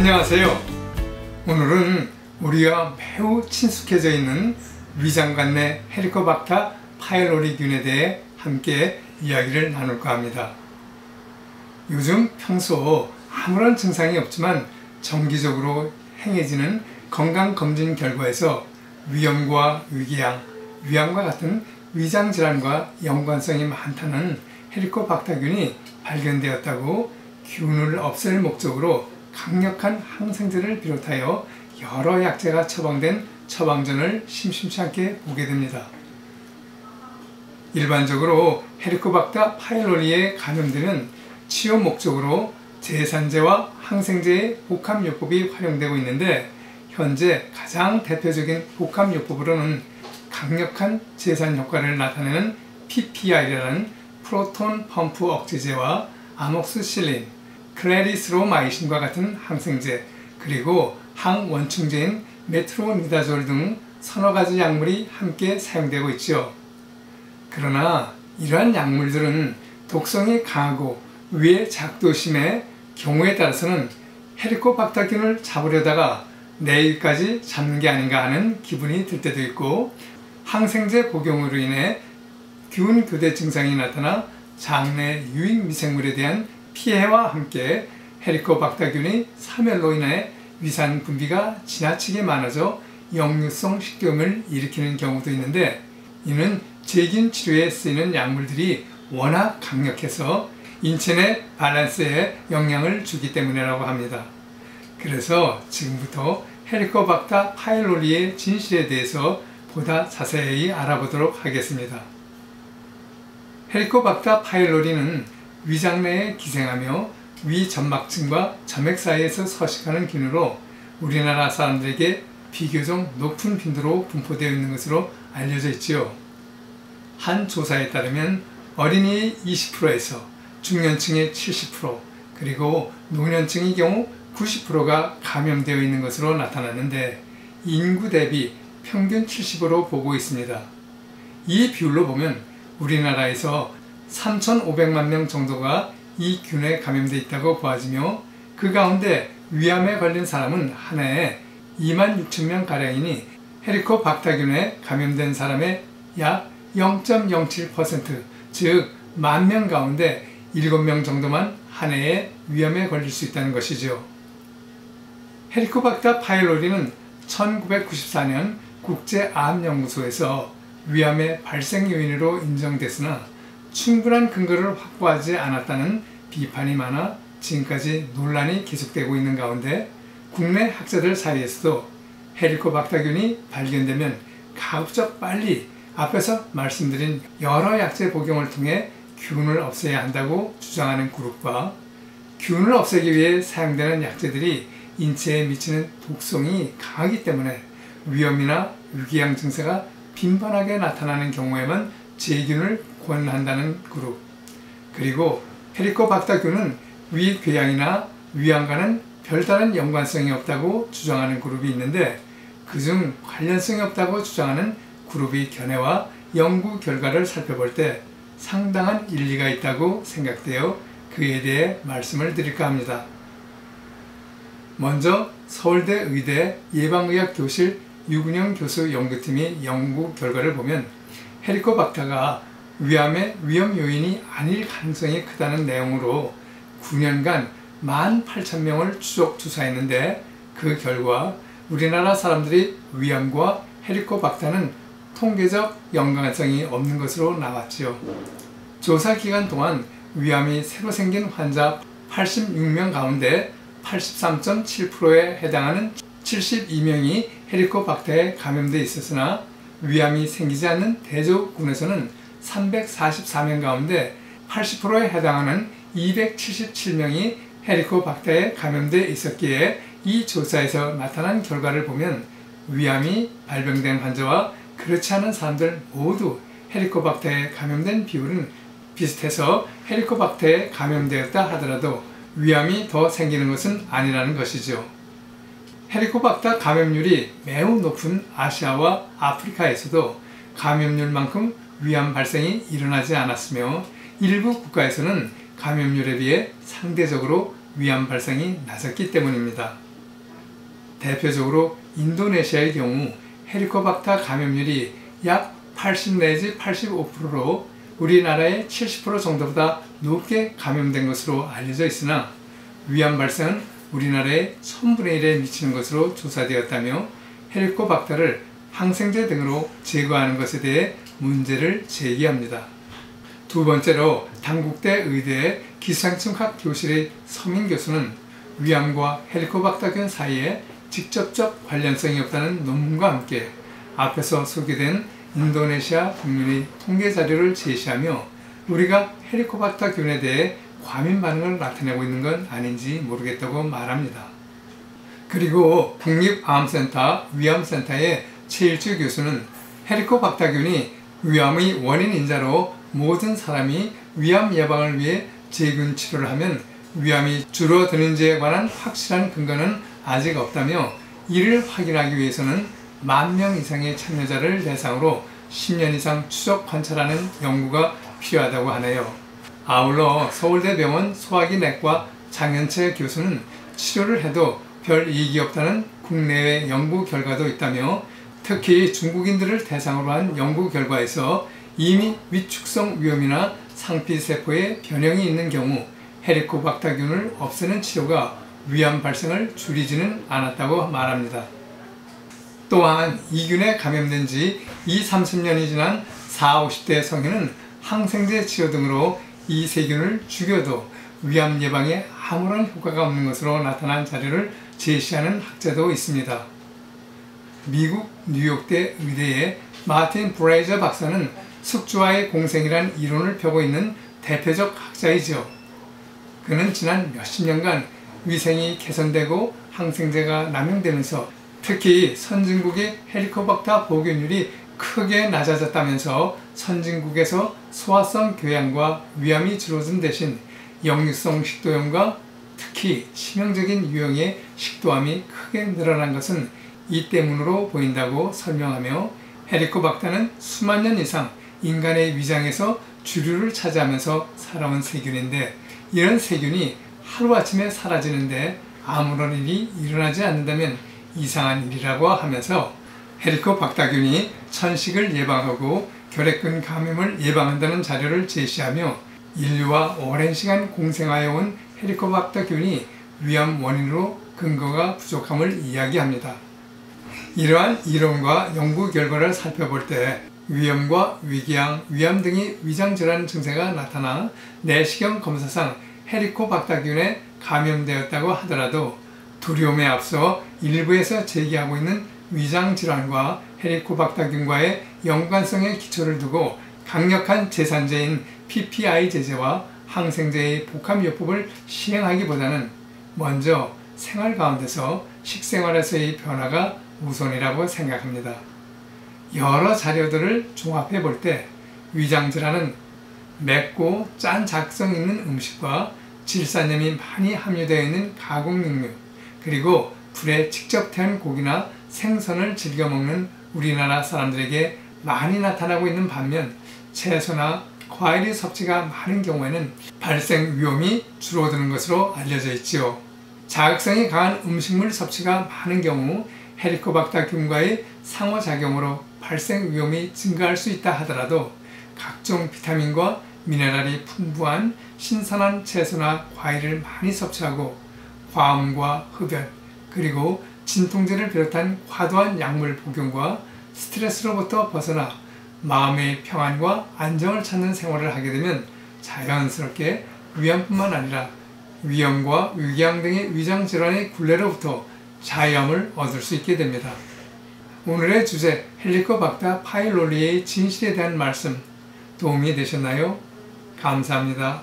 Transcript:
안녕하세요. 오늘은 우리와 매우 친숙해져 있는 위장관 내 헬리코박터 파일로리균에 대해 함께 이야기를 나눌까 합니다. 요즘 평소 아무런 증상이 없지만 정기적으로 행해지는 건강검진 결과에서 위염과 위궤양, 위암과 같은 위장질환과 연관성이 많다는 헬리코박터균이 발견되었다고 균을 없앨 목적으로 강력한 항생제를 비롯하여 여러 약제가 처방된 처방전을 심심치 않게 보게 됩니다. 일반적으로 헬리코박터 파일로리에 감염되면 치료 목적으로 제산제와 항생제의 복합요법이 활용되고 있는데, 현재 가장 대표적인 복합요법으로는 강력한 제산 효과를 나타내는 PPI라는 프로톤 펌프 억제제와 아목스실린, 클래리스로마이신과 같은 항생제, 그리고 항원충제인 메트로니다졸 등 서너 가지 약물이 함께 사용되고 있죠. 그러나 이러한 약물들은 독성이 강하고 위의 작도심의 경우에 따라서는 헬리코박터균을 잡으려다가 내일까지 잡는 게 아닌가 하는 기분이 들 때도 있고, 항생제 복용으로 인해 균 교대 증상이 나타나 장내 유익 미생물에 대한 피해와 함께 헬리코박터균이 사멸로 인해 위산 분비가 지나치게 많아져 역류성 식도염을 일으키는 경우도 있는데, 이는 제균 치료에 쓰이는 약물들이 워낙 강력해서 인체 내 밸런스에 영향을 주기 때문이라고 합니다. 그래서 지금부터 헬리코박터 파일로리의 진실에 대해서 보다 자세히 알아보도록 하겠습니다. 헬리코박터 파일로리는 위장 내에 기생하며 위 점막층과 점액 사이에서 서식하는 균으로 우리나라 사람들에게 비교적 높은 빈도로 분포되어 있는 것으로 알려져 있지요. 한 조사에 따르면 어린이의 20%에서 중년층의 70%, 그리고 노년층의 경우 90%가 감염되어 있는 것으로 나타났는데, 인구 대비 평균 70으로 보고 있습니다. 이 비율로 보면 우리나라에서 3,500만 명 정도가 이 균에 감염되어 있다고 보아지며, 그 가운데 위암에 걸린 사람은 한 해에 26,000명가량이니 헬리코박터균에 감염된 사람의 약 0.07%, 즉 10,000명 가운데 7명 정도만 한 해에 위암에 걸릴 수 있다는 것이죠. 헬리코박터 파일로리는 1994년 국제암연구소에서 위암의 발생 요인으로 인정됐으나 충분한 근거를 확보하지 않았다는 비판이 많아 지금까지 논란이 계속되고 있는 가운데, 국내 학자들 사이에서도 헬리코박터균이 발견되면 가급적 빨리 앞에서 말씀드린 여러 약제 복용을 통해 균을 없애야 한다고 주장하는 그룹과, 균을 없애기 위해 사용되는 약제들이 인체에 미치는 독성이 강하기 때문에 위염이나 위궤양 증세가 빈번하게 나타나는 경우에만 제균을 권한다는 그룹, 그리고 헬리코박터균은 위궤양이나 위암과는 별다른 연관성이 없다고 주장하는 그룹이 있는데, 그중 관련성이 없다고 주장하는 그룹의 견해와 연구 결과를 살펴볼 때 상당한 일리가 있다고 생각되어 그에 대해 말씀을 드릴까 합니다. 먼저 서울대 의대 예방의학교실 유근영 교수 연구팀의 연구 결과를 보면 헬리코박터가 위암의 위험 요인이 아닐 가능성이 크다는 내용으로 9년간 18,000명을 추적 조사했는데, 그 결과 우리나라 사람들이 위암과 헬리코박터는 통계적 연관성이 없는 것으로 나왔지요. 조사 기간 동안 위암이 새로 생긴 환자 86명 가운데 83.7%에 해당하는 72명이 헬리코박터에 감염되어 있었으나, 위암이 생기지 않는 대조군에서는 344명 가운데 80%에 해당하는 277명이 헬리코박터에 감염되어 있었기에, 이 조사에서 나타난 결과를 보면 위암이 발병된 환자와 그렇지 않은 사람들 모두 헬리코박터에 감염된 비율은 비슷해서 헬리코박터에 감염되었다 하더라도 위암이 더 생기는 것은 아니라는 것이죠. 헬리코박터 감염률이 매우 높은 아시아와 아프리카에서도 감염률만큼 위암 발생이 일어나지 않았으며, 일부 국가에서는 감염률에 비해 상대적으로 위암 발생이 낮았기 때문입니다. 대표적으로 인도네시아의 경우 헬리코박터 감염률이 약 80 내지 85%로 우리나라의 70% 정도보다 높게 감염된 것으로 알려져 있으나 위암 발생은 우리나라의 1000분의 1에 미치는 것으로 조사되었다며 헬리코박터를 항생제 등으로 제거하는 것에 대해 문제를 제기합니다. 두 번째로 단국대 의대의 기상청학 교실의 서민 교수는 위암과 헬리코박터균 사이에 직접적 관련성이 없다는 논문과 함께 앞에서 소개된 인도네시아 국민의 통계 자료를 제시하며 우리가 헬리코박터균에 대해 과민 반응을 나타내고 있는 건 아닌지 모르겠다고 말합니다. 그리고 국립암센터 위암센터의 최일주 교수는 헬리코박터균이 위암의 원인 인자로 모든 사람이 위암 예방을 위해 제균 치료를 하면 위암이 줄어드는지에 관한 확실한 근거는 아직 없다며 이를 확인하기 위해서는 10,000명 이상의 참여자를 대상으로 10년 이상 추적 관찰하는 연구가 필요하다고 하네요. 아울러 서울대병원 소화기내과 장현채 교수는 치료를 해도 별 이익이 없다는 국내외 연구 결과도 있다며 특히 중국인들을 대상으로 한 연구 결과에서 이미 위축성 위염이나 상피세포에 변형이 있는 경우 헬리코박터균을 없애는 치료가 위암 발생을 줄이지는 않았다고 말합니다. 또한 이 균에 감염된 지 20-30년이 지난 40-50대 성인은 항생제 치료 등으로 이 세균을 죽여도 위암 예방에 아무런 효과가 없는 것으로 나타난 자료를 제시하는 학자도 있습니다. 미국 뉴욕대 의대의 마틴 브레이저 박사는 숙주와의 공생이란 이론을 펴고 있는 대표적 학자이죠. 그는 지난 몇십 년간 위생이 개선되고 항생제가 남용되면서 특히 선진국의 헬리코박터 보균율이 크게 낮아졌다면서 선진국에서 소화성 교양과 위암이 줄어든 대신 역류성 식도염과 특히 치명적인 유형의 식도암이 크게 늘어난 것은 이 때문으로 보인다고 설명하며 헬리코박터는 수만 년 이상 인간의 위장에서 주류를 차지하면서 살아온 세균인데 이런 세균이 하루아침에 사라지는데 아무런 일이 일어나지 않는다면 이상한 일이라고 하면서 헬리코박터균이 천식을 예방하고 결핵균 감염을 예방한다는 자료를 제시하며 인류와 오랜 시간 공생하여 온 헬리코박터균이 위암 원인으로 근거가 부족함을 이야기합니다. 이러한 이론과 연구 결과를 살펴볼 때 위염과 위궤양, 위암 등의 위장질환 증세가 나타나 내시경 검사상 헬리코박터균에 감염되었다고 하더라도 두려움에 앞서 일부에서 제기하고 있는 위장질환과 헬리코박터균과의 연관성에 기초를 두고 강력한 제산제인 PPI 제제와 항생제의 복합요법을 시행하기보다는 먼저 생활 가운데서 식생활에서의 변화가 우선이라고 생각합니다. 여러 자료들을 종합해 볼 때 위장질환은 맵고 짠 작성 있는 음식과 질산염이 많이 함유되어 있는 가공육류 그리고 불에 직접 태운 고기나 생선을 즐겨 먹는 우리나라 사람들에게 많이 나타나고 있는 반면 채소나 과일의 섭취가 많은 경우에는 발생 위험이 줄어드는 것으로 알려져 있지요. 자극성이 강한 음식물 섭취가 많은 경우 헬리코박터균과의 상호작용으로 발생 위험이 증가할 수 있다 하더라도 각종 비타민과 미네랄이 풍부한 신선한 채소나 과일을 많이 섭취하고 과음과 흡연 그리고 진통제를 비롯한 과도한 약물 복용과 스트레스로부터 벗어나 마음의 평안과 안정을 찾는 생활을 하게 되면 자연스럽게 위암뿐만 아니라 위염과 위궤양 등의 위장질환의 굴레로부터 자유함을 얻을 수 있게 됩니다. 오늘의 주제 헬리코박터 파일로리의 진실에 대한 말씀 도움이 되셨나요? 감사합니다.